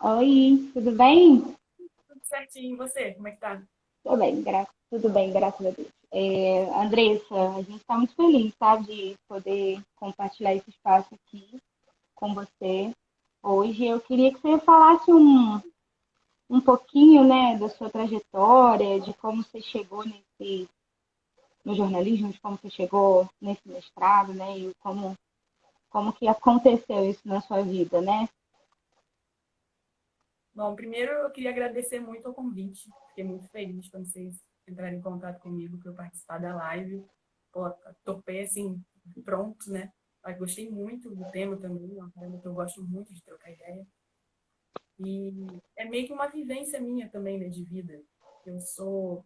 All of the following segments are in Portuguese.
Oi, tudo bem? Tudo certinho. E você? Como é que tá? Tudo bem, graças a Deus. Andressa, a gente está muito feliz, sabe, de poder compartilhar esse espaço aqui com você. Hoje eu queria que você falasse um pouquinho, né, da sua trajetória, de como você chegou no jornalismo, de como você chegou nesse mestrado, né, e como que aconteceu isso na sua vida, né? Bom, primeiro eu queria agradecer muito o convite. Fiquei muito feliz quando vocês entraram em contato comigo para eu participar da live. Pô, topei assim, pronto, né? Mas gostei muito do tema também, é uma parada que eu gosto muito de trocar ideia. E é meio que uma vivência minha também, né, de vida. Eu sou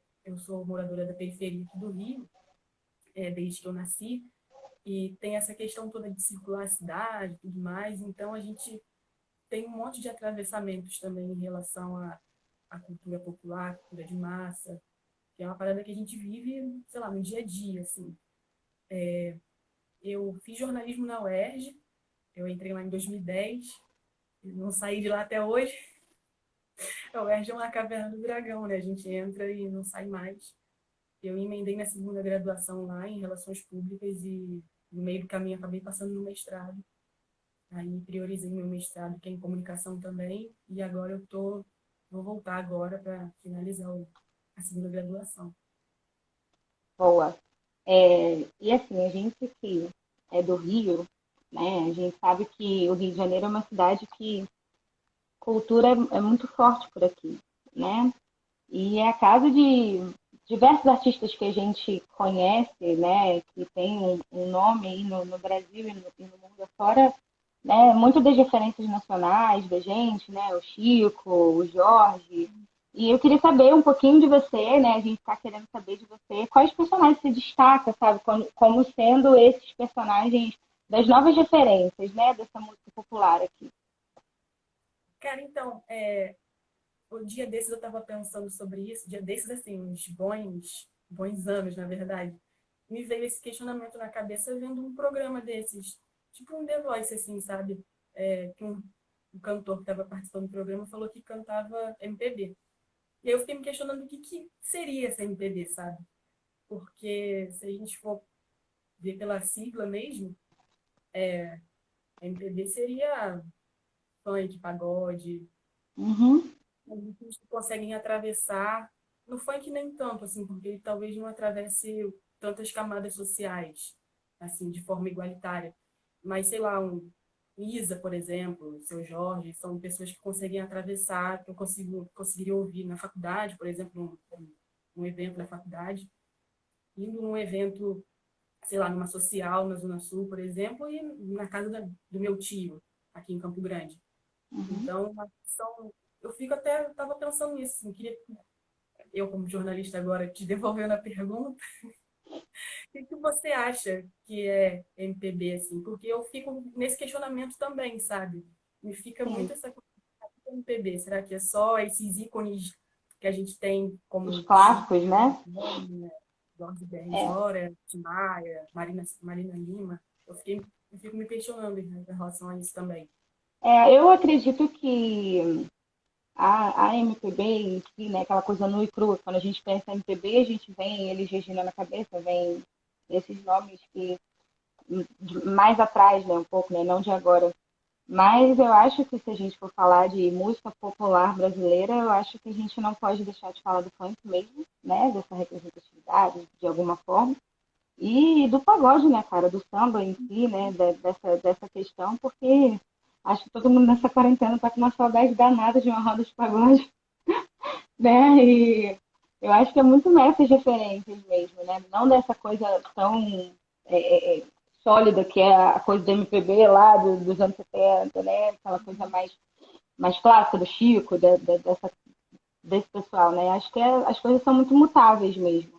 moradora da periferia aqui do Rio, desde que eu nasci, e tem essa questão toda de circular a cidade e tudo mais, então a gente tem um monte de atravessamentos também em relação à cultura popular, cultura de massa, que é uma parada que a gente vive, sei lá, no dia a dia, assim. Eu fiz jornalismo na UERJ, eu entrei lá em 2010, não saí de lá até hoje. A UERJ é uma caverna do dragão, né? A gente entra e não sai mais. Eu emendei na segunda graduação lá em Relações Públicas e no meio do caminho acabei passando no mestrado. Aí priorizei meu mestrado, que é em comunicação também, e agora vou voltar agora para finalizar a segunda graduação. Boa. E assim, a gente que é do Rio, né, a gente sabe que o Rio de Janeiro é uma cidade que cultura é muito forte por aqui, né? E é a casa de diversos artistas que a gente conhece, né, que tem um nome aí no Brasil e no mundo afora, né, muito das referências nacionais da gente, né, o Chico, o Jorge. E eu queria saber um pouquinho de você, né, a gente está querendo saber de você, quais personagens você destaca, sabe, como sendo esses personagens das novas referências, né, dessa música popular aqui. Cara, então, o dia desses eu estava pensando sobre isso, dia desses, assim, uns bons anos, na verdade, me veio esse questionamento na cabeça vendo um programa desses, tipo um The Voice, assim, sabe? Que um cantor que estava participando do programa falou que cantava MPB. E aí eu fiquei me questionando o que seria essa MPB, sabe? Porque se a gente for ver pela sigla mesmo, MPB seria funk, pagode, Uhum. ritmos que conseguem atravessar. No funk nem tanto, assim, porque ele talvez não atravesse tantas camadas sociais, assim, de forma igualitária. Mas, sei lá, um Isa, por exemplo, o Seu Jorge, são pessoas que conseguem atravessar, que eu conseguiria ouvir na faculdade, por exemplo, um evento da faculdade, indo num evento, sei lá, numa social na Zona Sul, por exemplo, e na casa do meu tio, aqui em Campo Grande. Então, eu fico até, estava pensando nisso, assim, queria, eu como jornalista agora, te devolvendo a pergunta, o que você acha que é MPB, assim? Porque eu fico nesse questionamento também, sabe? Me fica Sim. muito essa coisa de MPB, será que é só esses ícones que a gente tem Os como Chico, clássicos, né? né? Jorge É, Benjora, Tim Maia, Marina Lima? Eu fico me questionando em relação a isso também. eu acredito que a MPB em si, né, aquela coisa nua e crua, quando a gente pensa em MPB, a gente vem Elis Regina na cabeça, vem esses nomes que mais atrás, né, um pouco, né, não de agora. Mas eu acho que se a gente for falar de música popular brasileira, eu acho que a gente não pode deixar de falar do funk mesmo, né, dessa representatividade, de alguma forma. E do pagode, né, cara, do samba em si, né, dessa questão, porque acho que todo mundo nessa quarentena tá com uma saudade danada de uma roda de pagode, né, e eu acho que é muito nessas referências mesmo, né, não dessa coisa tão é, é, sólida que é a coisa do MPB lá dos anos 70, né, aquela coisa mais clássica do Chico, desse pessoal, né, acho que as coisas são muito mutáveis mesmo.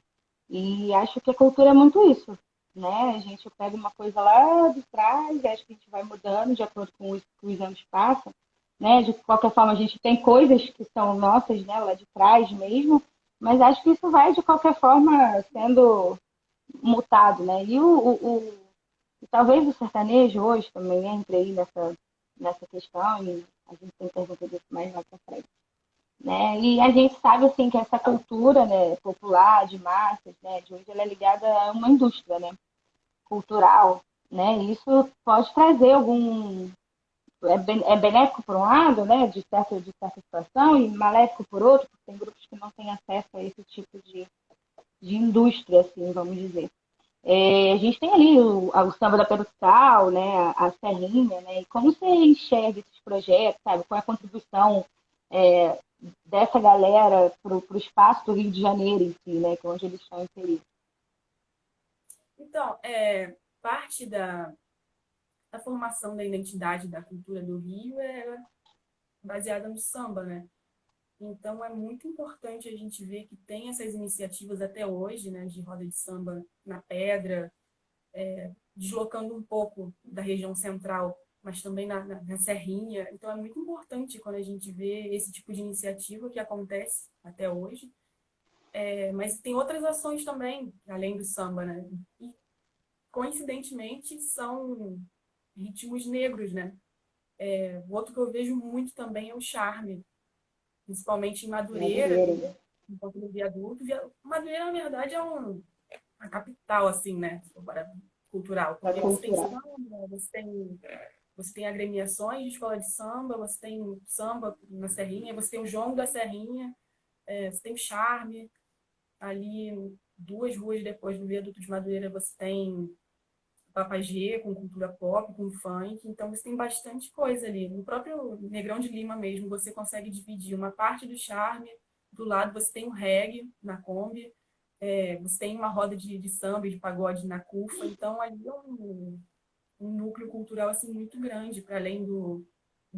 E acho que a cultura é muito isso, né? A gente pega uma coisa lá de trás, acho que a gente vai mudando de acordo com os que os anos passam, né? De qualquer forma, a gente tem coisas que são nossas, né? Lá de trás mesmo, mas acho que isso vai de qualquer forma sendo mutado, né? E talvez o sertanejo hoje também entre aí nessa questão A gente tem pergunta disso mais lá para frente. Né? E a gente sabe assim que essa cultura, né, popular de massas, né, de hoje ela é ligada a uma indústria, né, cultural, né? Isso pode trazer algum é benéfico por um lado, né, de certa situação e maléfico por outro, porque tem grupos que não têm acesso a esse tipo de indústria, assim, vamos dizer. A gente tem ali o samba da Peruçal, né, a Serrinha, né, e como você enxerga esses projetos, sabe, qual é a contribuição é, dessa galera para o espaço do Rio de Janeiro em si, né, que é onde eles estão inseridos. Então, parte da formação da identidade da cultura do Rio é baseada no samba, né? Então, é muito importante a gente ver que tem essas iniciativas até hoje, né, de roda de samba na Pedra, deslocando um pouco da região central, mas também na Serrinha. Então, é muito importante quando a gente vê esse tipo de iniciativa que acontece até hoje. Mas tem outras ações também, além do samba, né? E, coincidentemente, são ritmos negros, né? O outro que eu vejo muito também é o charme, principalmente em Madureira, Madureira. em Ponto do Viaduto. Madureira, na verdade, é uma capital, assim, né? Cultural, Da porque você tem cultura. samba, você tem agremiações de escola de samba, você tem samba na Serrinha, você tem o João da Serrinha, você tem o Charme. Ali, 2 ruas depois do Viaduto de Madureira, você tem Papagê, com cultura pop, com funk. Então, você tem bastante coisa ali. No próprio Negrão de Lima mesmo, você consegue dividir uma parte do Charme, do lado você tem o reggae na Kombi, você tem uma roda de samba e de pagode na CUFA. Então, ali é um núcleo cultural assim, muito grande, para além do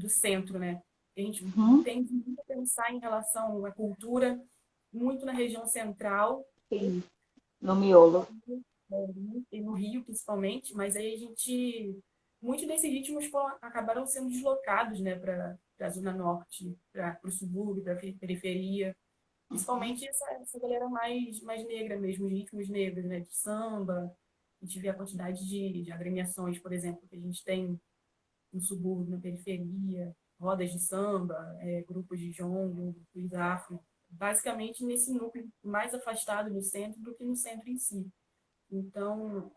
centro, né? A gente Uhum. tem muito a pensar em relação à cultura, muito na região central, Sim, no miolo. e no Rio principalmente, mas aí a gente. Muitos desses ritmos acabaram sendo deslocados, né, para a Zona Norte, para o subúrbio, para a periferia. Principalmente essa galera mais negra mesmo, os ritmos negros, né, de samba. A gente vê a quantidade de agremiações, por exemplo, que a gente tem no subúrbio, na periferia, rodas de samba, grupos de jongo, grupos afro, basicamente nesse núcleo mais afastado do centro do que no centro em si. Então,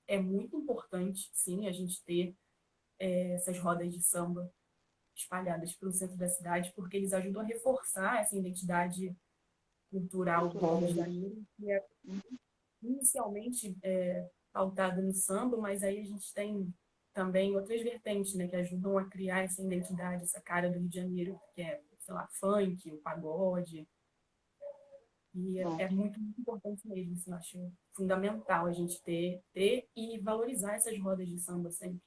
é muito importante, sim, a gente ter essas rodas de samba espalhadas pelo centro da cidade, porque eles ajudam a reforçar essa identidade cultural do Cultural Rio da de gente. Janeiro, que é inicialmente pautada no samba, mas aí a gente tem também outras vertentes, né, que ajudam a criar essa identidade, essa cara do Rio de Janeiro, que é, sei lá, funk, o pagode, e é É. muito, muito importante mesmo, assim, eu acho fundamental a gente ter e valorizar essas rodas de samba sempre,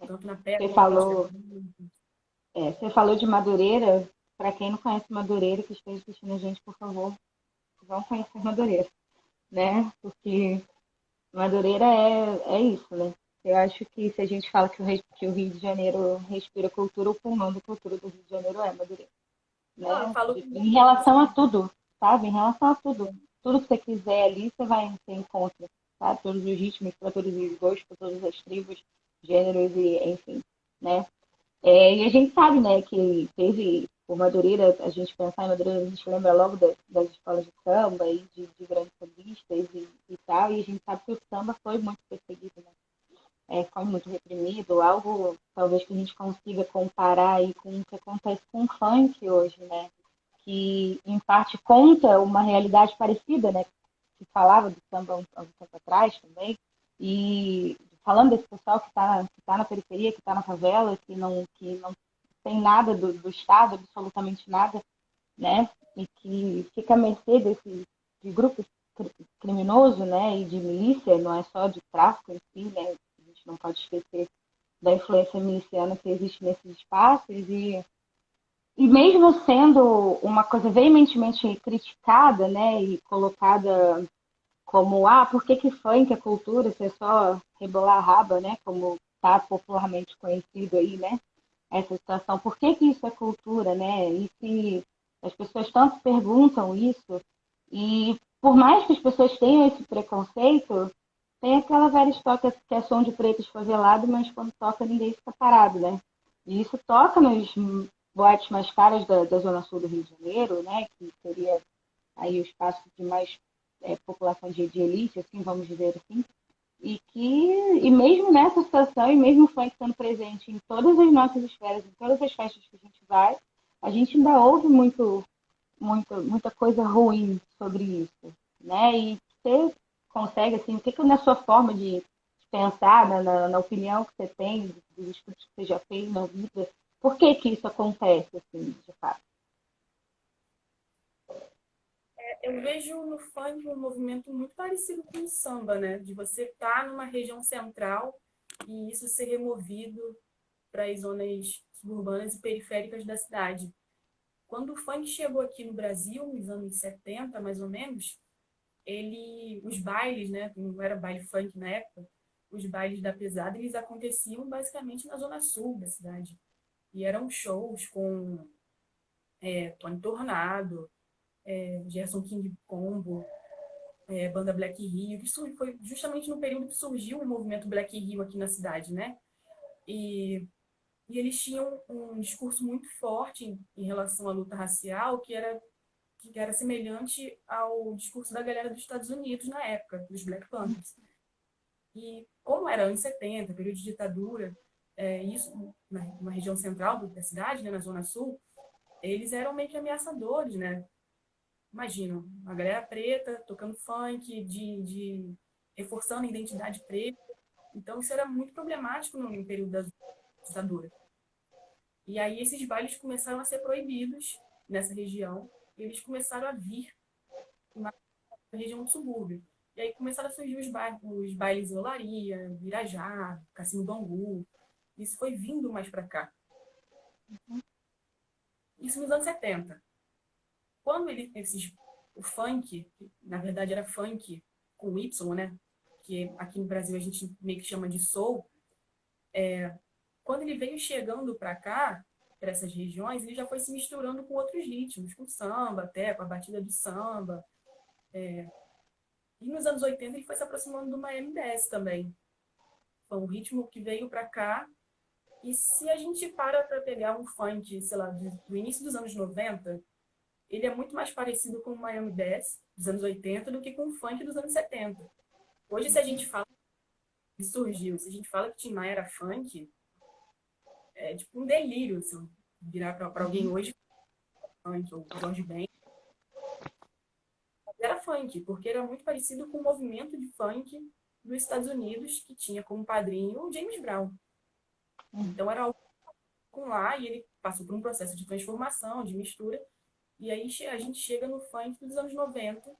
tanto na Você pedra quanto na falou, você falou de Madureira. Para quem não conhece Madureira, que esteja assistindo a gente, por favor, vão conhecer Madureira, né? Porque Madureira é isso, né? Eu acho que se a gente fala que o Rio de Janeiro respira cultura, o pulmão da cultura do Rio de Janeiro é Madureira, Não, eu né? falo com Em verdade, relação a assim, tudo, sabe? Em relação a tudo. Tudo que você quiser ali, você vai ter encontro, sabe? Todos os ritmos, para todos os gostos, para todas as tribos, gêneros e enfim, né? E a gente sabe, né, que teve, por Madureira, a gente pensar em Madureira, a gente lembra logo das escolas de samba e de grandes sambistas e tal, e a gente sabe que o samba foi muito perseguido, né? Foi muito reprimido, algo talvez que a gente consiga comparar aí com o que acontece com o funk hoje, né? Que em parte conta uma realidade parecida, né? Que falava do samba há um tempo atrás também, e falando desse pessoal que tá na periferia, que está na favela, que não tem nada do Estado, absolutamente nada, né? E que fica à mercê de grupos criminosos, né? E de milícia, não é só de tráfico em si, né? A gente não pode esquecer da influência miliciana que existe nesses espaços e mesmo sendo uma coisa veementemente criticada, né, e colocada como, por que funk é cultura, se é só rebolar a raba, né, como está popularmente conhecido aí, né, essa situação, por que isso é cultura, né, e se as pessoas tanto perguntam isso, e por mais que as pessoas tenham esse preconceito, tem aquela velha história que é som de preto esfavelado, mas quando toca ninguém fica parado, né, E isso toca nos boates mais caras da Zona Sul do Rio de Janeiro, né? Que seria aí o espaço de mais população de elite, assim, vamos dizer assim. E mesmo nessa situação, e mesmo o funk estando presente em todas as nossas esferas, em todas as festas que a gente vai, a gente ainda ouve muita coisa ruim sobre isso, né? E você consegue, assim, o que que na sua forma de pensar, na opinião que você tem, dos estudos que você já fez na vida, por que que isso acontece, assim, de fato? Eu vejo no funk um movimento muito parecido com o samba, né? De você estar numa região central e isso ser removido para as zonas suburbanas e periféricas da cidade. Quando o funk chegou aqui no Brasil, nos anos 70, mais ou menos, os bailes, né? Não era baile funk na época, os bailes da pesada, eles aconteciam basicamente na zona sul da cidade. E eram shows com Tony Tornado, Gerson King Combo, banda Black Rio. Isso foi justamente no período que surgiu o movimento Black Rio aqui na cidade, né? E, e eles tinham um discurso muito forte em relação à luta racial, que era semelhante ao discurso da galera dos Estados Unidos na época, dos Black Panthers. E como era anos 70, período de ditadura, isso na região central da cidade, né, na Zona Sul, eles eram meio que ameaçadores, né? Imagina, uma galera preta tocando funk, reforçando a identidade preta. Então, isso era muito problemático no período da ditadura. E aí, esses bailes começaram a ser proibidos nessa região, e eles começaram a vir na região do subúrbio. E aí começaram a surgir os bailes em Olaria, Virajá, Cassino Bangu. Isso foi vindo mais para cá. Isso nos anos 70. Quando o funk, na verdade era funk com Y, né? Que aqui no Brasil a gente meio que chama de soul. Quando ele veio chegando para cá, para essas regiões, ele já foi se misturando com outros ritmos, com samba até, com a batida do samba. E nos anos 80 ele foi se aproximando do Miami Bass também. Foi um ritmo que veio para cá. E se a gente para pegar um funk, sei lá, do início dos anos 90, ele é muito mais parecido com o Miami Bass dos anos 80 do que com o funk dos anos 70. Hoje, se a gente fala que surgiu, se a gente fala que Tim Maia era funk, é tipo um delírio se eu virar para alguém hoje funk ou Jorge Ben. Era funk, porque era muito parecido com o movimento de funk dos Estados Unidos, que tinha como padrinho o James Brown. Então era algo com lá e ele passou por um processo de transformação, de mistura. E aí a gente chega no funk dos anos 90,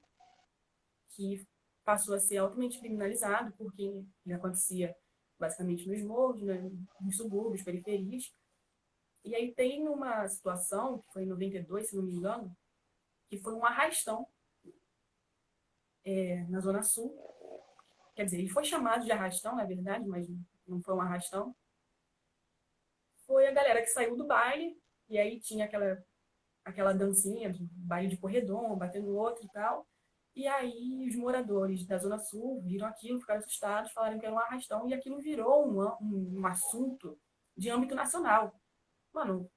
que passou a ser altamente criminalizado, porque ele acontecia basicamente nos morros, né, nos subúrbios, periferias. E aí tem uma situação, que foi em 92, se não me engano, que foi um arrastão na Zona Sul. Quer dizer, ele foi chamado de arrastão, na verdade, mas não foi um arrastão. Foi a galera que saiu do baile, e aí tinha aquela dancinha de baile de corredor, um batendo no outro e tal. E aí os moradores da Zona Sul viram aquilo, ficaram assustados, falaram que era um arrastão, e aquilo virou um assunto de âmbito nacional. Mano,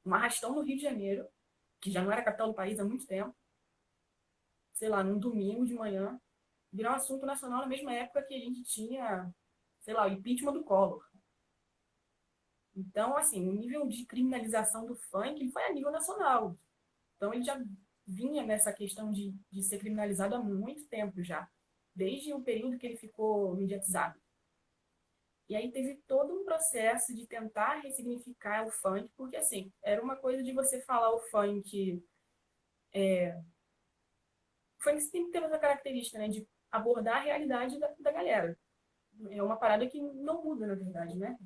um arrastão no Rio de Janeiro, que já não era capital do país há muito tempo, sei lá, num domingo de manhã, virou um assunto nacional na mesma época que a gente tinha, sei lá, o impeachment do Collor. Então, assim, o nível de criminalização do funk foi a nível nacional. Então, ele já vinha nessa questão de ser criminalizado há muito tempo já, desde o período que ele ficou mediatizado. E aí teve todo um processo de tentar ressignificar o funk, porque, assim, era uma coisa de você falar o funk... O funk sempre teve essa característica, né, de abordar a realidade da galera. É uma parada que não muda, na verdade, né?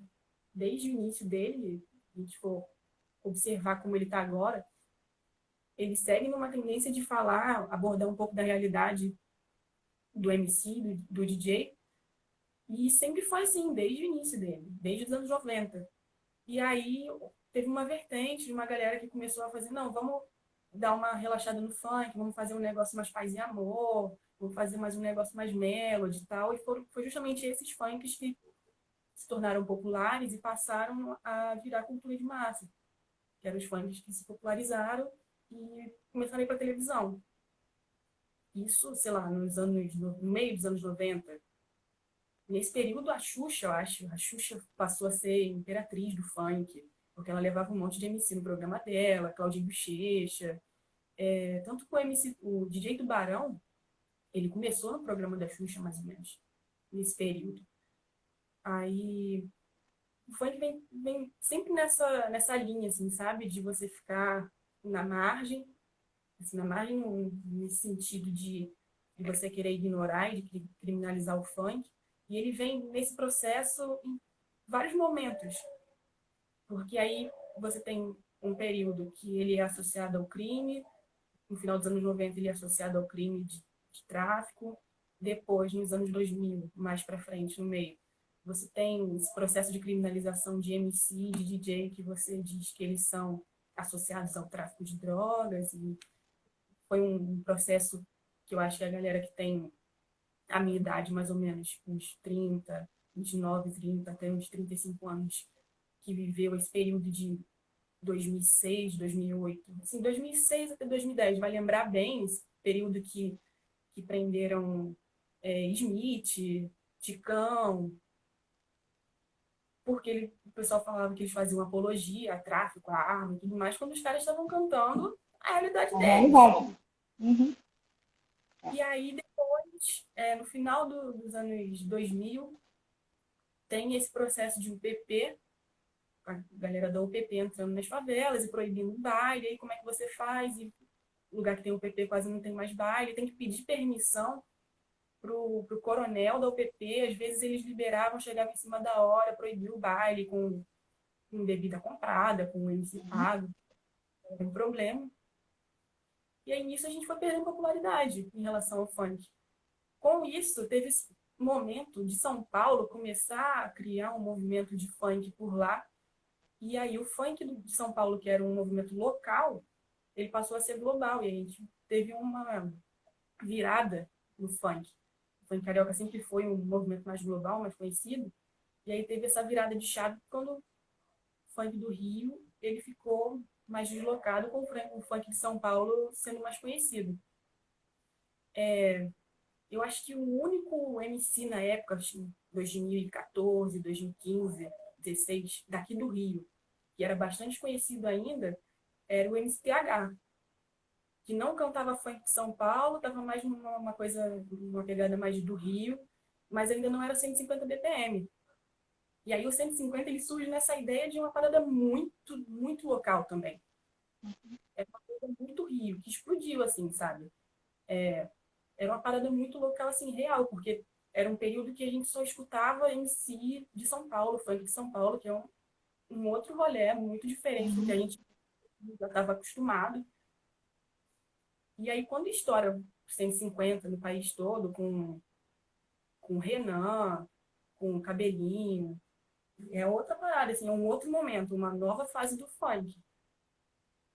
Desde o início dele, se a gente for observar como ele está agora, ele segue numa tendência de falar, abordar um pouco da realidade do MC, do DJ, e sempre foi assim, desde o início dele, desde os anos 90. E aí teve uma vertente de uma galera que começou a fazer, não, vamos dar uma relaxada no funk, vamos fazer um negócio mais paz e amor, vamos fazer mais um negócio mais melody e tal, e foi justamente esses funks que se tornaram populares e passaram a virar cultura de massa, que eram os funks que se popularizaram e começaram a ir para televisão. Isso, sei lá, no meio dos anos 90. Nesse período, a Xuxa, eu acho, a Xuxa passou a ser imperatriz do funk, porque ela levava um monte de MC no programa dela, Claudinho Bochecha. Tanto que o DJ Tubarão, ele começou no programa da Xuxa, mais ou menos, nesse período. Aí, o funk vem sempre nessa linha, assim, sabe? De você ficar na margem, assim, na margem nesse sentido de você querer ignorar e de criminalizar o funk. E ele vem nesse processo em vários momentos. Porque aí você tem um período que ele é associado ao crime, no final dos anos 90 ele é associado ao crime de tráfico, depois, nos anos 2000, mais para frente, no meio, você tem esse processo de criminalização de MC, de DJ, que você diz que eles são associados ao tráfico de drogas, e foi um processo que eu acho que a galera que tem a minha idade, mais ou menos, uns 30, 29, 30, até uns 35 anos, que viveu esse período de 2006, 2008. Assim, 2006 até 2010, vai lembrar bem esse período que prenderam Smith, Ticão, porque o pessoal falava que eles faziam apologia a tráfico, a arma e tudo mais, quando os caras estavam cantando a realidade A deles. realidade. Uhum. E aí, depois, no final dos anos 2000, tem esse processo de UPP, a galera da UPP entrando nas favelas e proibindo o baile. Aí como é que você faz? E lugar que tem UPP quase não tem mais baile, tem que pedir permissão pro coronel da UPP. Às vezes eles liberavam, chegavam em cima da hora, proibiu o baile com bebida comprada, com MC pago, não tem problema. E aí nisso a gente foi perdendo popularidade em relação ao funk. Com isso, teve esse momento de São Paulo começar a criar um movimento de funk por lá. E aí o funk de São Paulo, que era um movimento local, ele passou a ser global. E a gente teve uma virada no funk. O funk carioca sempre foi um movimento mais global, mais conhecido. E aí teve essa virada de chave quando o funk do Rio ele ficou mais deslocado, com o funk de São Paulo sendo mais conhecido. Eu acho que o único MC na época, acho que 2014, 2015, 16, daqui do Rio, que era bastante conhecido ainda, era o MCTH, que não cantava funk de São Paulo, estava mais numa coisa, uma pegada mais do Rio, mas ainda não era 150 BPM. E aí o 150 ele surge nessa ideia de uma parada muito, muito local também. É uma coisa muito Rio, que explodiu, assim, sabe? Era uma parada muito local, assim, real, porque era um período que a gente só escutava MC de São Paulo, funk de São Paulo, que é um outro rolê muito diferente do que a gente já estava acostumado. E aí, quando estoura 150 no país todo, com Renan, com Cabelinho, é outra parada, assim, é um outro momento, uma nova fase do funk.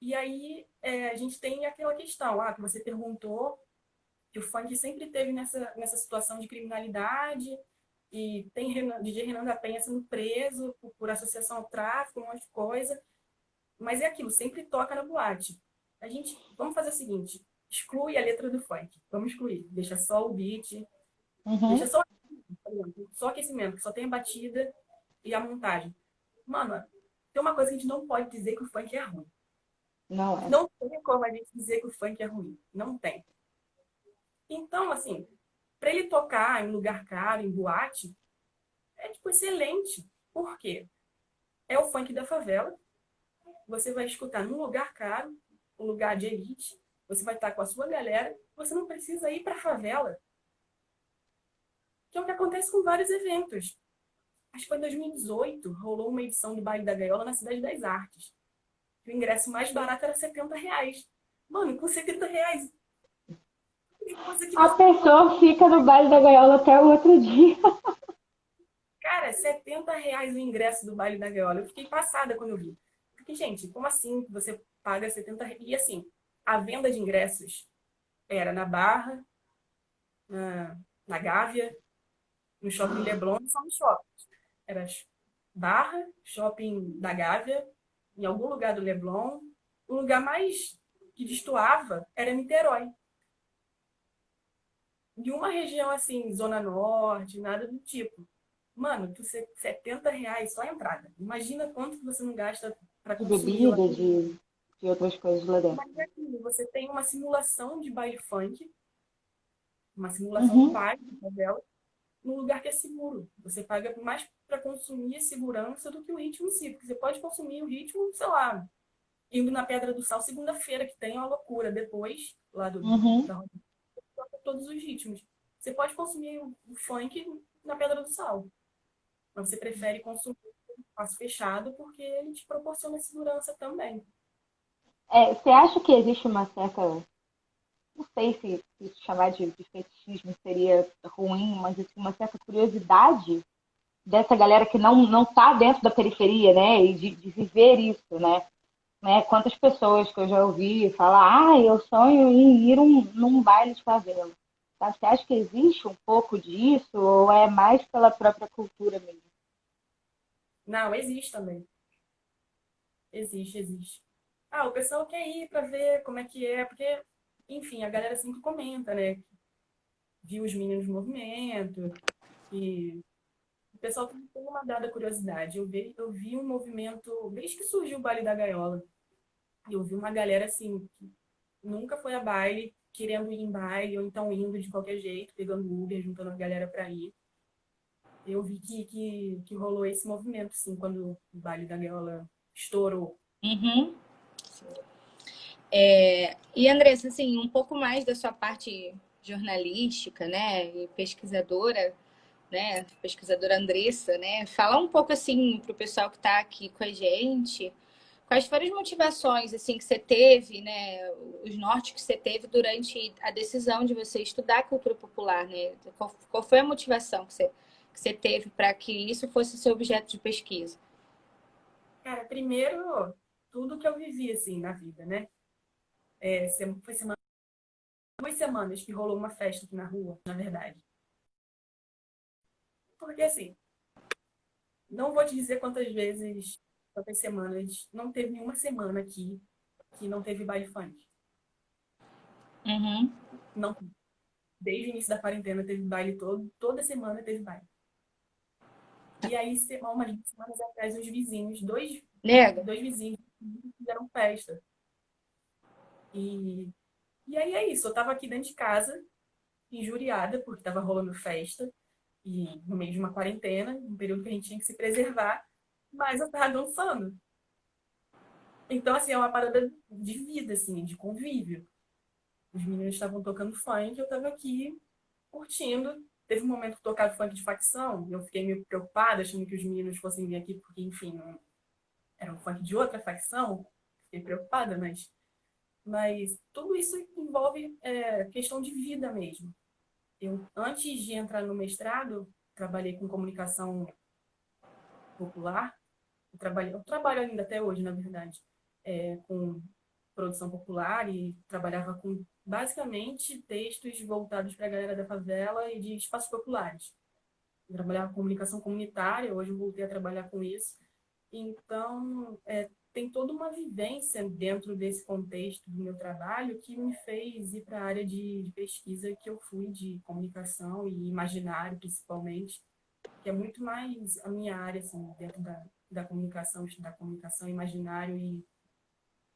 E aí, a gente tem aquela questão, que você perguntou, que o funk sempre teve nessa situação de criminalidade, e tem DJ Renan da Penha sendo preso por associação ao tráfico, um monte de coisa, mas é aquilo, sempre toca na boate. Vamos fazer o seguinte, exclui a letra do funk, vamos excluir, deixa só o beat, deixa Uhum. só aquecimento, que só tem a batida e a montagem. Mano, tem uma coisa que a gente não pode dizer que o funk é ruim. Não é. Não tem como a gente dizer que o funk é ruim. Não tem. Então, assim, para ele tocar em lugar caro, em boate, é tipo excelente. Por quê? É o funk da favela. Você vai escutar num lugar caro, um lugar de elite. Você vai estar com a sua galera. Você não precisa ir para a favela. Que é o que acontece com vários eventos. Acho que foi em 2018, rolou uma edição do Baile da Gaiola na Cidade das Artes. O ingresso mais barato era R$ 70. Mano, com R$ 70, coisa que A você... pessoa fica no baile da gaiola até o outro dia. Cara, R$ 70 o ingresso do Baile da Gaiola. Eu fiquei passada quando eu vi. Porque, gente, como assim você paga R$ 70? E assim, a venda de ingressos era na Barra, na Gávea, no Shopping Leblon e só no shopping. Era Barra, Shopping da Gávea, em algum lugar do Leblon. O lugar mais que destoava era Niterói. De uma região assim, Zona Norte, nada do tipo. Mano, R$ 70 só a entrada. Imagina quanto que você não gasta para De consumir lá. bebida, de outras coisas lá dentro. Mas aqui, você tem uma simulação de baile funk, uma simulação do Uhum. baile de favela, num lugar que é seguro. Você paga mais para consumir a segurança do que o ritmo em si. Porque você pode consumir o ritmo, sei lá, indo na Pedra do Sal segunda-feira, que tem uma loucura. Depois, lá Uhum. da toca todos os ritmos. Você pode consumir o funk na Pedra do Sal, mas você prefere consumir um espaço fechado porque ele te proporciona segurança também. Você acha que existe uma certa, não sei se chamar de fetichismo seria ruim, mas assim, uma certa curiosidade dessa galera que não tá dentro da periferia, né? E de viver isso, né? Quantas pessoas que eu já ouvi falar, eu sonho em ir num baile de favela. Tá? Você acha que existe um pouco disso ou é mais pela própria cultura mesmo? Não, existe também. Existe, existe. Ah, o pessoal quer ir para ver como é que é, porque, enfim, a galera sempre comenta, né? Viu os meninos no movimento, e o pessoal tem uma dada curiosidade. Eu vi um movimento, desde que surgiu o baile da gaiola, eu vi uma galera assim, que nunca foi a baile, querendo ir em baile, ou então indo de qualquer jeito, pegando Uber, juntando a galera para ir. Eu vi que rolou esse movimento, sim, quando o baile da gaiola estourou. Uhum. E Andressa, assim, um pouco mais da sua parte jornalística, né, e pesquisadora, né, pesquisadora Andressa, né, falar um pouco assim para o pessoal que está aqui com a gente, quais foram as motivações assim que você teve, né, os nortes que você teve durante a decisão de você estudar cultura popular, né? Qual foi a motivação que você teve para que isso fosse seu objeto de pesquisa? Cara, primeiro, tudo que eu vivi, assim, na vida, né? Foi 2 semanas que rolou uma festa aqui na rua, na verdade. Porque, assim, não vou te dizer quantas vezes, quantas semanas, não teve nenhuma semana aqui que não teve baile funk. Uhum. Não, desde o início da quarentena teve baile toda semana teve baile. E aí, umas 2 semanas atrás, os vizinhos, Nega? dois vizinhos fizeram festa. E, e aí é isso, eu tava aqui dentro de casa, injuriada, porque tava rolando festa, e no meio de uma quarentena, um período que a gente tinha que se preservar, mas eu tava dançando. Então, assim, é uma parada de vida, assim, de convívio. Os meninos estavam tocando funk, eu tava aqui curtindo. Teve um momento que tocaram funk de facção, e eu fiquei meio preocupada, achando que os meninos fossem vir aqui, porque, enfim, não, era um funk de outra facção. Fiquei preocupada, mas tudo isso envolve questão de vida mesmo. Eu, antes de entrar no mestrado, trabalhei com comunicação popular. Eu trabalho ainda até hoje, na verdade, com produção popular e trabalhava com basicamente textos voltados para a galera da favela e de espaços populares. Eu trabalhava com comunicação comunitária, hoje eu voltei a trabalhar com isso. Então, tem toda uma vivência dentro desse contexto do meu trabalho que me fez ir para a área de pesquisa que eu fui, de comunicação e imaginário, principalmente, que é muito mais a minha área, assim, dentro da comunicação, estudar comunicação, imaginário e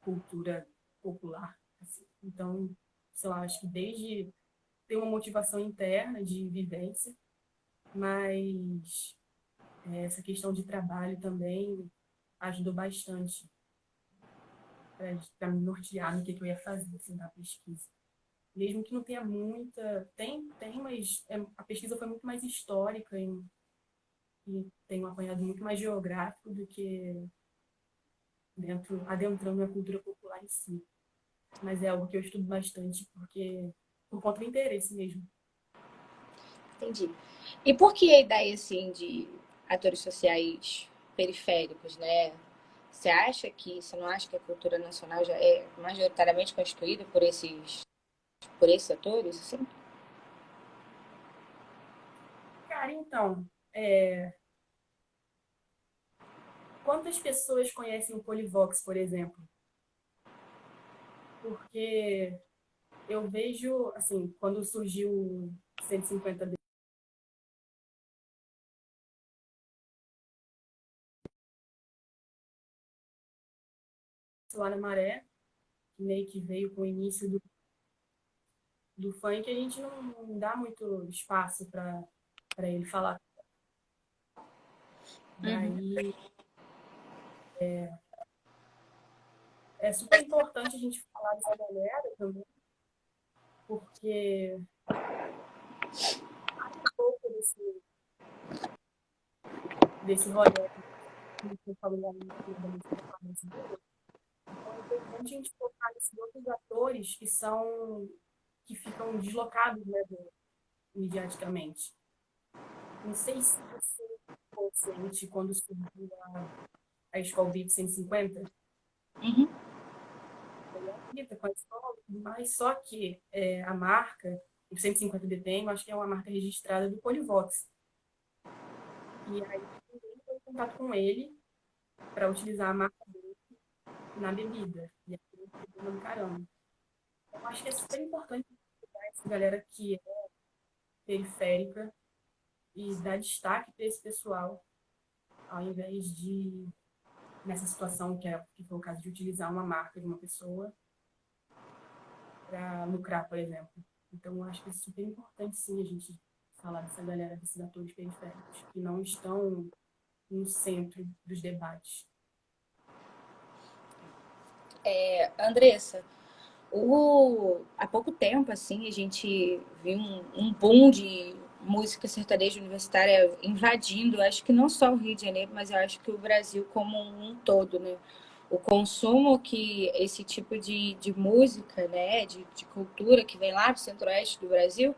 cultura popular. Assim. Então, sei lá, acho que desde ter uma motivação interna de vivência, mas essa questão de trabalho também ajudou bastante para me nortear no que eu ia fazer assim, na pesquisa. Mesmo que não tenha muita. Tem, mas a pesquisa foi muito mais histórica e tem um apanhado muito mais geográfico do que adentrando na cultura popular em si. Mas é algo que eu estudo bastante porque por conta do interesse mesmo. Entendi. E por que a ideia, assim, de atores sociais periféricos, né? Você não acha que a cultura nacional já é majoritariamente constituída por esses atores, assim? Cara, então, quantas pessoas conhecem o Polivox, por exemplo? Porque eu vejo, assim, quando surgiu o 150 lá na Maré, que meio que veio com o início do funk, a gente não dá muito espaço para ele falar. Daí é super importante a gente falar dessa galera também, porque um pouco desse rolê que eu falei da música brasileira, então é importante a gente focar nesses outros atores que ficam deslocados, né, mediaticamente. Não sei se você ficou ciente quando surgiu a Skol Beats 150, Uhum. com a escola, mas só que a marca, o 150 BPM, eu acho que é uma marca registrada do Polivox. E aí ninguém entrou em contato com ele para utilizar a marca dele na bebida. E aí ele pegou no caramba. Eu acho que é super importante pegar essa galera que é periférica e dar destaque para esse pessoal, ao invés de, nessa situação que foi o caso de utilizar uma marca de uma pessoa para lucrar, por exemplo. Então, eu acho que é super importante, sim, a gente falar dessa galera, desses atores periféricos, que não estão no centro dos debates. Andressa, há pouco tempo, assim, a gente viu um boom de música sertaneja universitária invadindo, acho que não só o Rio de Janeiro, mas eu acho que o Brasil como um todo, né? O consumo que esse tipo de música, né, de cultura que vem lá do centro-oeste do Brasil,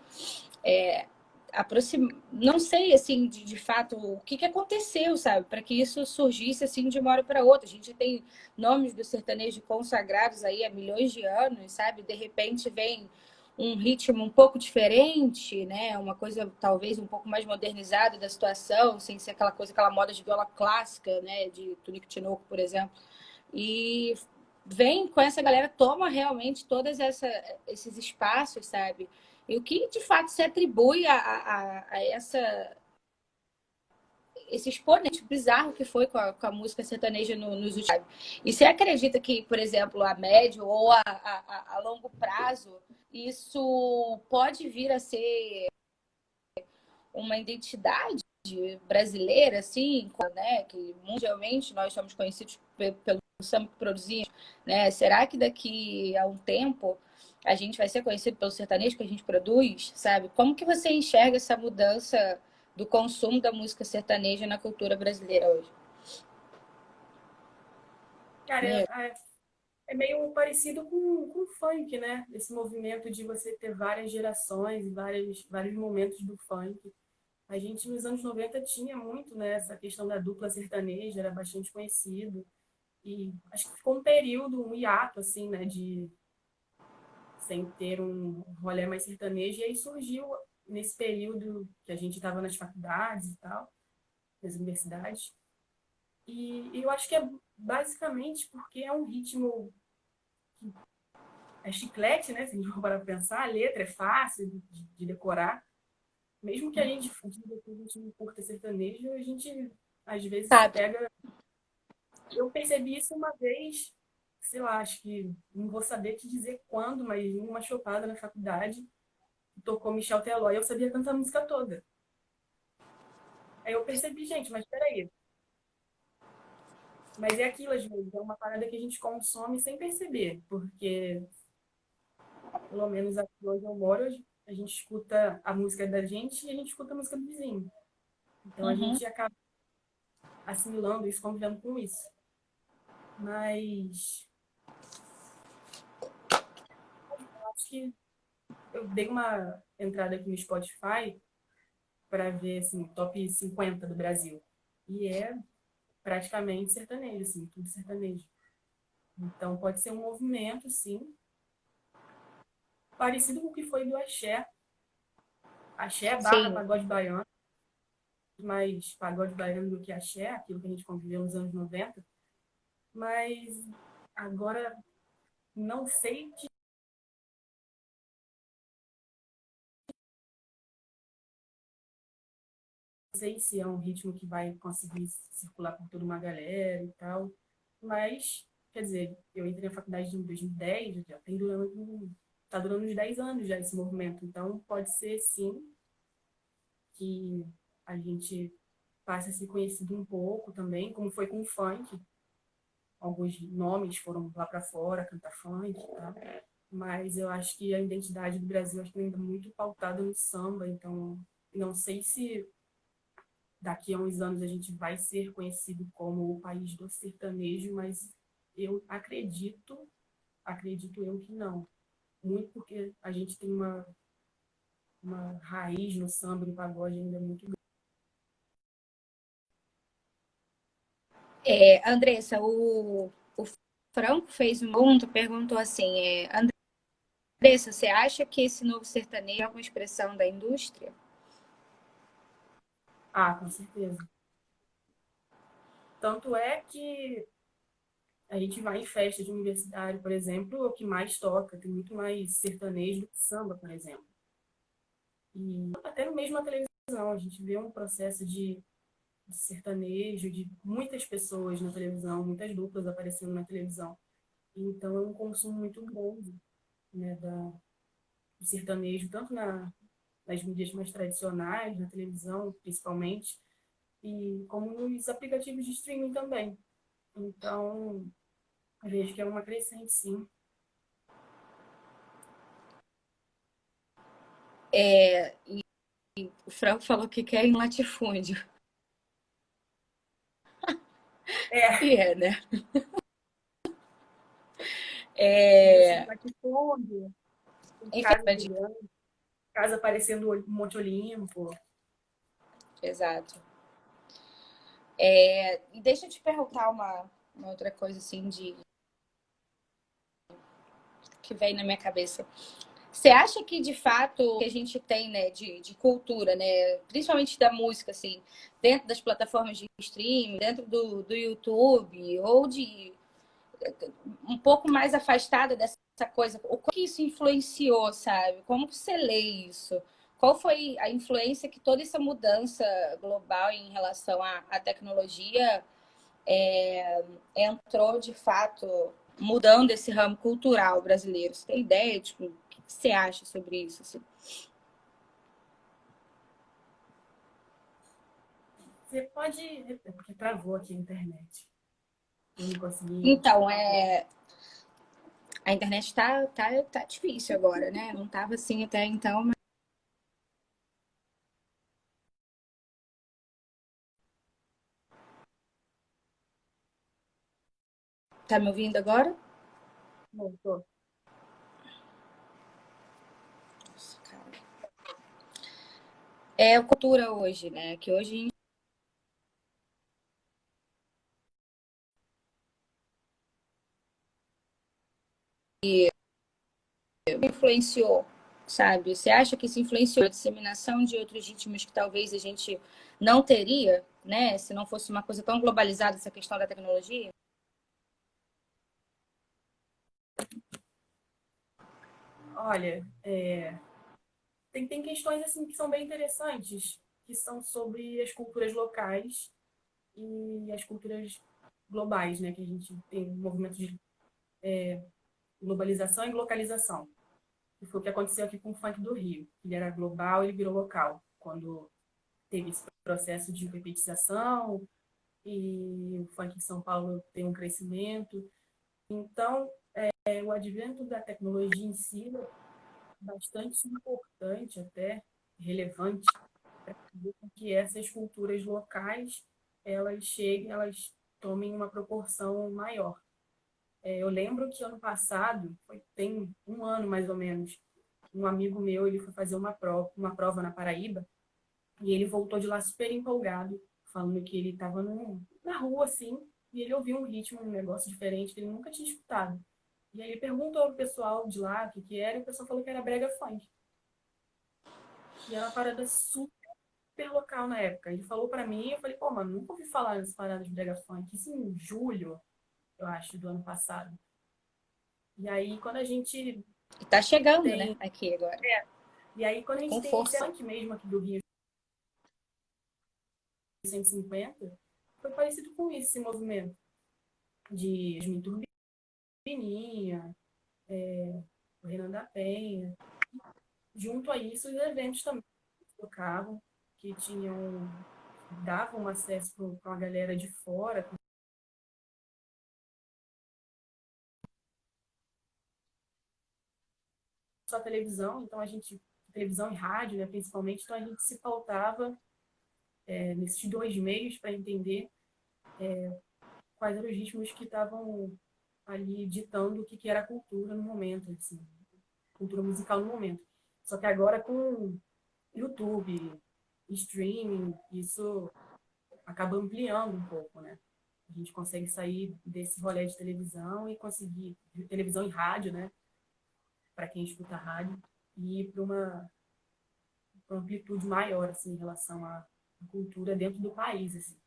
não sei assim de fato o que aconteceu, sabe, para que isso surgisse assim de uma hora para outra. A gente tem nomes do sertanejo consagrados aí há milhões de anos, sabe? De repente vem um ritmo um pouco diferente, né? Uma coisa talvez um pouco mais modernizada da situação, sem ser aquela coisa, aquela moda de viola clássica, né? De Tunico Tinoco, por exemplo. E vem com essa galera, toma realmente esses espaços, sabe? E o que de fato se atribui a esse exponente bizarro que foi com a música sertaneja nos últimos anos. E você acredita que, por exemplo, a médio ou a longo prazo, isso pode vir a ser uma identidade brasileira, assim, né? Que mundialmente nós somos conhecidos pelo samba que produzimos, né? Será que daqui a um tempo a gente vai ser conhecido pelo sertanejo que a gente produz, sabe? Como que você enxerga essa mudança do consumo da música sertaneja na cultura brasileira hoje? Cara, é meio parecido com o funk, né? Esse movimento de você ter várias gerações, vários momentos do funk. A gente, nos anos 90 tinha muito, né, essa questão da dupla sertaneja, era bastante conhecido. E acho que ficou um período, um hiato, assim, né, de sem ter um rolê mais sertanejo. E aí surgiu, nesse período que a gente estava nas faculdades e tal, nas universidades. E eu acho que é basicamente porque é um ritmo que é chiclete, né? Se a gente for para pensar, a letra é fácil de decorar. Mesmo que a gente diga que a gente não curta sertanejo, a gente às vezes Sabe? pega. Eu percebi isso uma vez, sei lá, acho que não vou saber te dizer quando, mas em uma chopada na faculdade, tocou Michel Teló e eu sabia cantar a música toda. Aí eu percebi, gente, mas peraí. Mas é aquilo, às vezes, é uma parada que a gente consome sem perceber, porque, pelo menos aqui onde eu moro, a gente escuta a música da gente e a gente escuta a música do vizinho. Então a Uhum. gente acaba assimilando isso, convivendo com isso. Mas acho que eu dei uma entrada aqui no Spotify para ver assim, top 50 do Brasil. E é praticamente sertanejo, assim, tudo sertanejo. Então pode ser um movimento, sim, parecido com o que foi do axé. Axé barra Sim. pagode baiano. mais pagode baiano do que axé, aquilo que a gente conviveu nos anos 90. Mas agora não sei se é um ritmo que vai conseguir circular por toda uma galera e tal. Mas, quer dizer, eu entrei na faculdade em 2010, já tem durando, tá durando uns 10 anos já esse movimento. Então, pode ser, sim, que a gente passe a ser conhecido um pouco também, como foi com o funk. Alguns nomes foram lá para fora cantar funk, tá? Mas eu acho que a identidade do Brasil acho que ainda é muito pautada no samba, então não sei se daqui a uns anos a gente vai ser conhecido como o país do sertanejo, mas eu acredito eu que não. Muito porque a gente tem uma raiz no samba e no pagode ainda muito grande. Andressa, o Franco fez uma pergunta, perguntou assim, Andressa, você acha que esse novo sertanejo é uma expressão da indústria? Ah, com certeza. Tanto é que a gente vai em festa de universitário, por exemplo, o que mais toca, tem muito mais sertanejo do que samba, por exemplo. E até mesmo na televisão, a gente vê um processo de sertanejo, de muitas pessoas na televisão, muitas duplas aparecendo na televisão. Então é um consumo muito grande, né, do sertanejo, tanto nas mídias mais tradicionais, na televisão principalmente, e como nos aplicativos de streaming também. Então, eu vejo que é uma crescente, sim. O Franco falou que quer em latifúndio. É, E né? assim, É, latifúndio, enfim, casa gigante, casa parecendo um Monte Olimpo. exato. E deixa eu te perguntar uma outra coisa assim que vem na minha cabeça. Você acha que de fato o que a gente tem, né, de cultura, né, principalmente da música, assim, dentro das plataformas de streaming, dentro do YouTube, ou de um pouco mais afastada dessa coisa, o que isso influenciou, sabe? Como você lê isso? Qual foi a influência que toda essa mudança global em relação à tecnologia entrou de fato mudando esse ramo cultural brasileiro? Você tem ideia? Tipo, o que você acha sobre isso? Assim? Você pode. É porque travou aqui a internet. Eu não consegui. Então, a internet tá difícil agora, né? Não tava assim até então, mas tá me ouvindo agora? Voltou. Nossa, cara. É a cultura hoje, né? Que hoje influenciou, sabe? Você acha que isso influenciou a disseminação de outros ritmos que talvez a gente não teria, né? Se não fosse uma coisa tão globalizada essa questão da tecnologia? Olha, tem questões assim que são bem interessantes, que são sobre as culturas locais e as culturas globais, né? Que a gente tem um movimento de globalização e localização. Que foi o que aconteceu aqui com o funk do Rio. Ele era global, ele virou local. Quando teve esse processo de repetização e o funk em São Paulo tem um crescimento. Então, o advento da tecnologia em si é bastante importante, até relevante, para que essas culturas locais elas cheguem, elas tomem uma proporção maior. Eu lembro que ano passado, tem um ano mais ou menos, um amigo meu ele foi fazer uma prova na Paraíba e ele voltou de lá super empolgado, falando que ele estava na rua assim e ele ouviu um ritmo, um negócio diferente que ele nunca tinha escutado. E aí ele perguntou pro pessoal de lá o que era, e o pessoal falou que era brega funk. E era uma parada super. super local na época. Ele falou pra mim, eu falei, pô, mano, nunca ouvi falar nessas paradas de brega funk. Isso em julho, eu acho, do ano passado. E aí, quando a gente E tá chegando, né? tem. Aqui agora. E aí, quando a gente Com tem esse força. funk mesmo aqui do Rio 150, foi parecido com isso, esse movimento de Yasmin Turbininha, o Renan da Penha. Junto a isso, os eventos também que tocavam, que davam acesso para a galera de fora, só televisão, então televisão e rádio, né, principalmente, então a gente se pautava nesses dois meios para entender quais eram os ritmos que estavam ali ditando o que era a cultura no momento, assim, cultura musical no momento. Só que agora com YouTube, streaming, isso acaba ampliando um pouco, né? A gente consegue sair desse rolê de televisão e conseguir, de televisão e rádio, né? Para quem escuta rádio, e ir para uma amplitude maior, assim, em relação à cultura dentro do país, assim.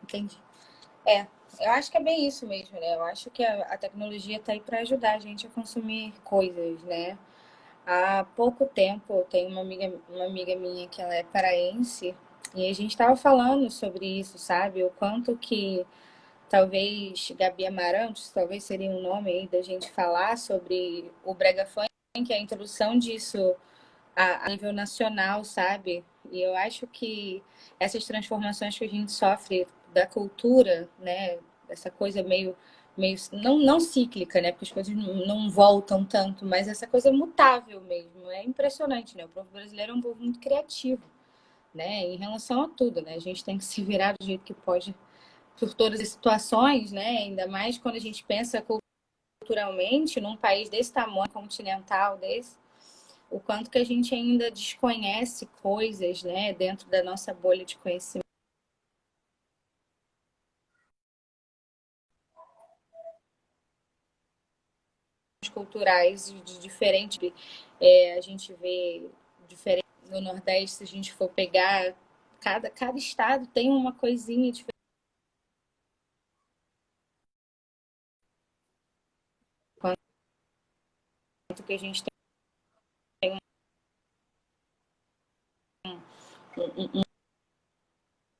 Entendi. É, eu acho que é bem isso mesmo, né? Eu acho que a tecnologia está aí para ajudar a gente a consumir coisas, né? Há pouco tempo, eu tenho uma amiga minha que ela é paraense e a gente estava falando sobre isso, sabe? O quanto que talvez Gabi Amarantos, talvez seria um nome aí da gente falar sobre o brega funk, a introdução disso a nível nacional, sabe? E eu acho que essas transformações que a gente sofre da cultura, né? Essa coisa meio não cíclica, né? Porque as coisas não voltam tanto, mas essa coisa mutável mesmo. É impressionante, né? O povo brasileiro é um povo muito criativo, né? Em relação a tudo, né? A gente tem que se virar do jeito que pode por todas as situações, né? Ainda mais quando a gente pensa culturalmente num país desse tamanho, continental desse, o quanto que a gente ainda desconhece coisas, né, dentro da nossa bolha de conhecimentos culturais de diferente. A gente vê diferente no Nordeste, se a gente for pegar, cada estado tem uma coisinha diferente que a gente tem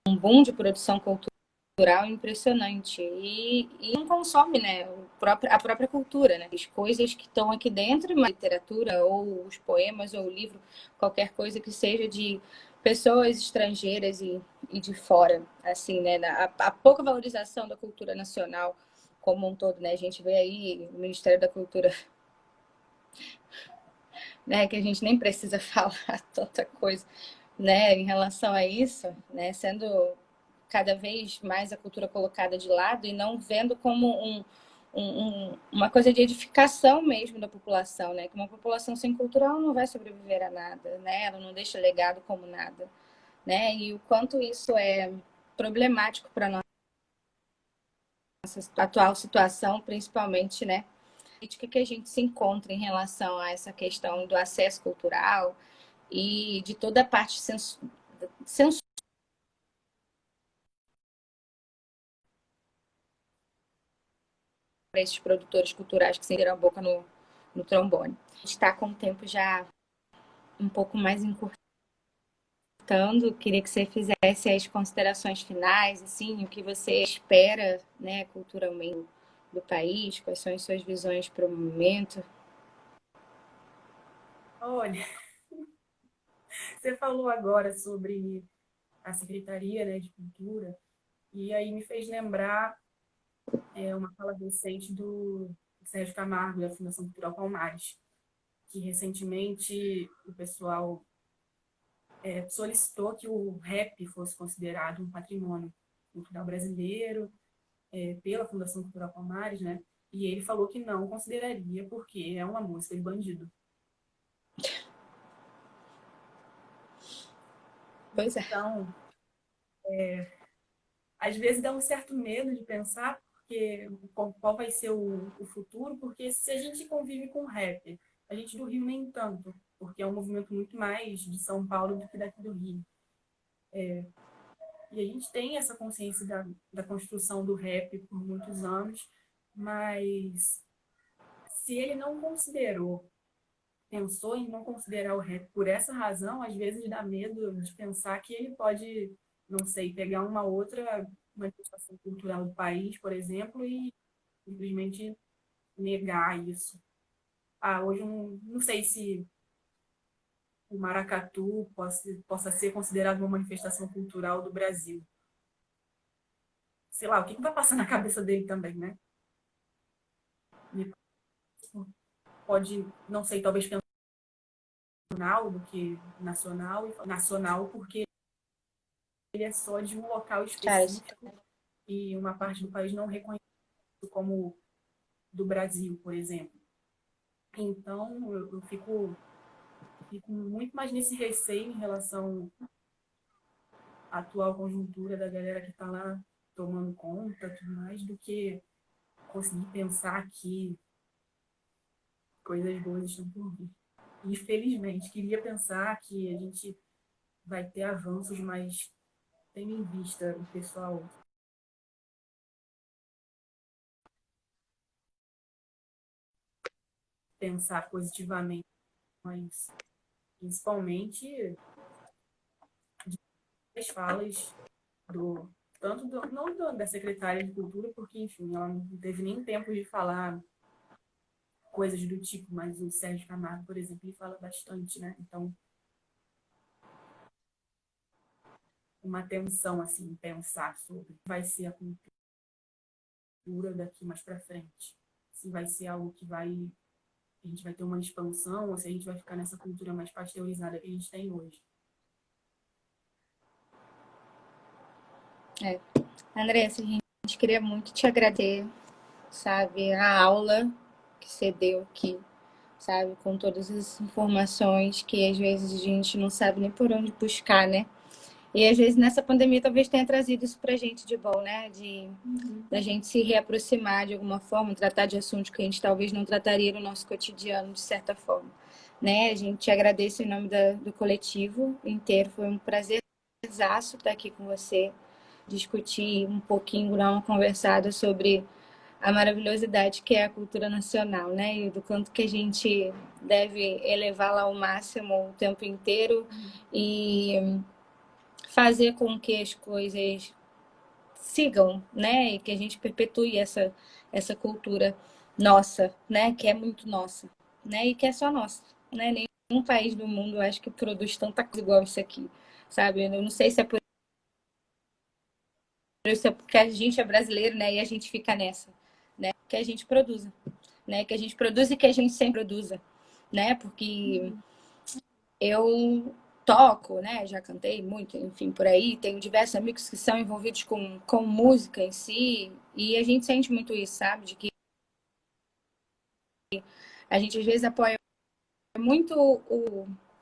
um boom de produção cultural impressionante e não consome, né, a própria cultura, né, as coisas que estão aqui dentro, a literatura ou os poemas ou o livro, qualquer coisa que seja de pessoas estrangeiras e de fora, assim, né, a pouca valorização da cultura nacional como um todo, né, a gente vê aí o Ministério da Cultura, né, que a gente nem precisa falar tanta coisa, né, em relação a isso, né, sendo cada vez mais a cultura colocada de lado e não vendo como uma coisa de edificação mesmo da população, né? Que uma população sem cultura ela não vai sobreviver a nada, né? Ela não deixa legado como nada, né? E o quanto isso é problemático para a nossa atual situação, principalmente, né? A crítica que a gente se encontra em relação a essa questão do acesso cultural e de toda a parte censura para esses produtores culturais que se a boca no trombone. A gente está com o tempo já um pouco mais encurtando. Queria que você fizesse as considerações finais, assim, o que você espera, né, culturalmente do país, quais são as suas visões para o momento. Olha, você falou agora sobre a Secretaria, né, de Cultura, e aí me fez lembrar uma fala recente do Sérgio Camargo, da Fundação Cultural Palmares, que recentemente o pessoal solicitou que o rap fosse considerado um patrimônio cultural brasileiro, pela Fundação Cultural Palmares, né? E ele falou que não consideraria porque é uma música de bandido. Pois é. Então, às vezes dá um certo medo de pensar porque qual vai ser o futuro, porque se a gente convive com rap, A gente do Rio nem tanto, porque é um movimento muito mais de São Paulo do que daqui do Rio. E a gente tem essa consciência da construção do rap por muitos anos, mas se ele não considerou, pensou em não considerar o rap por essa razão, às vezes dá medo de pensar que ele pode, não sei, pegar uma outra manifestação cultural do país, por exemplo, e simplesmente negar isso. Hoje não sei se o maracatu possa ser considerado uma manifestação cultural do Brasil. Sei lá, o que vai passar na cabeça dele também, né? Pode, não sei, talvez pensar nacional do que nacional, e nacional porque ele é só de um local específico e uma parte do país não reconhece como do Brasil, por exemplo. Então, eu fico muito mais nesse receio em relação à atual conjuntura da galera que está lá tomando conta, tudo mais, do que conseguir pensar que coisas boas estão por vir. Infelizmente, queria pensar que a gente vai ter avanços, mas tendo em vista o pessoal pensar positivamente, mas principalmente as falas do tanto do, não do, da secretária de cultura, porque enfim, ela não teve nem tempo de falar coisas do tipo, mas o Sérgio Camargo, por exemplo, ele fala bastante, né? Então, uma atenção assim, pensar sobre vai ser a cultura daqui mais para frente. Se vai ser algo que a gente vai ter uma expansão ou se a gente vai ficar nessa cultura mais pasteurizada que a gente tem hoje. Andressa, a gente queria muito te agradecer, sabe, a aula que você deu aqui, sabe, com todas as informações que às vezes a gente não sabe nem por onde buscar, né? E às vezes nessa pandemia talvez tenha trazido isso pra gente de bom, né? Da gente se reaproximar de alguma forma, tratar de assuntos que a gente talvez não trataria no nosso cotidiano, de certa forma. Né? A gente te agradece em nome do coletivo inteiro. Foi um prazer estar aqui com você, discutir um pouquinho, dar uma conversada sobre a maravilhosidade que é a cultura nacional, né? E do quanto que a gente deve elevá-la ao máximo o tempo inteiro e fazer com que as coisas sigam, né? E que a gente perpetue essa cultura nossa, né? Que é muito nossa, né? E que é só nossa, né? Nenhum país do mundo, eu acho que produz tanta coisa igual isso aqui, sabe? Eu não sei se é por isso, é porque a gente é brasileiro, né? E a gente fica nessa, né? Que a gente produza, né? Que a gente produza e que a gente sempre produza, né? Porque eu toco, né? Já cantei muito, enfim, por aí. Tenho diversos amigos que são envolvidos com música em si. E a gente sente muito isso, sabe? De que a gente às vezes apoia muito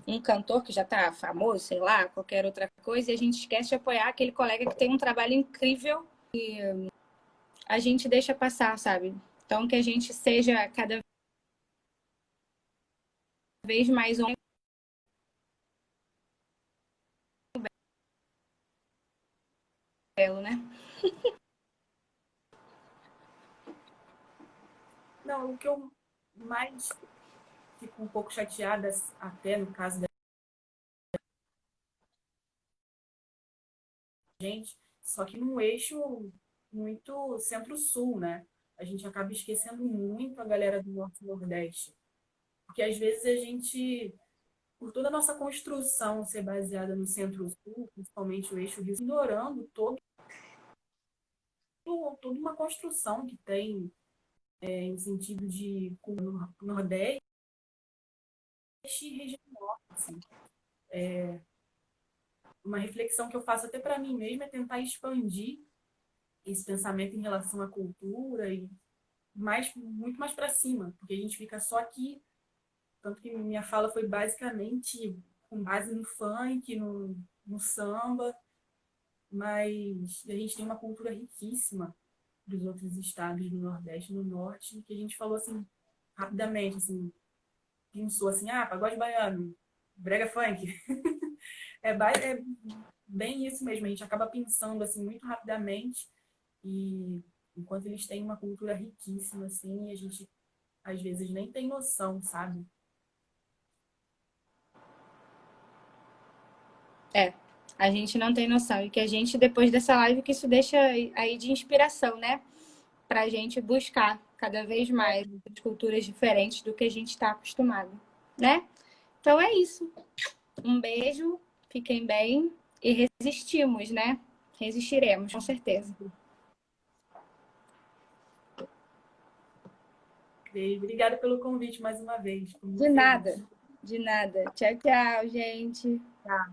um cantor que já está famoso, sei lá, qualquer outra coisa, e a gente esquece de apoiar aquele colega que tem um trabalho incrível e a gente deixa passar, sabe? Então, que a gente seja cada vez mais um belo, né? Não, o que eu mais fico um pouco chateada, até no caso da gente, só que num eixo muito centro-sul, né? A gente acaba esquecendo muito a galera do Norte e Nordeste. Porque às vezes a gente, por toda a nossa construção ser baseada no centro-sul, principalmente o eixo Rio, ignorando toda uma construção que tem em sentido de Nordeste e região Norte. Assim. Uma reflexão que eu faço até para mim mesma é tentar expandir esse pensamento em relação à cultura e muito mais para cima, porque a gente fica só aqui, tanto que minha fala foi basicamente com base no funk, no samba, mas a gente tem uma cultura riquíssima dos outros estados do Nordeste, no Norte, que a gente falou assim rapidamente, assim, pensou assim, ah, pagode baiano, brega funk. É bem isso mesmo, a gente acaba pensando assim muito rapidamente e enquanto eles têm uma cultura riquíssima assim, a gente às vezes nem tem noção, sabe? É, a gente não tem noção. E que a gente, depois dessa live, que isso deixa aí de inspiração, né? Pra gente buscar cada vez mais culturas diferentes do que a gente está acostumado, né? Então é isso. Um beijo, fiquem bem e resistimos, né? Resistiremos, com certeza. Obrigada pelo convite mais uma vez. Fico muito De feliz. nada, de nada. Tchau, tchau, gente. Tá.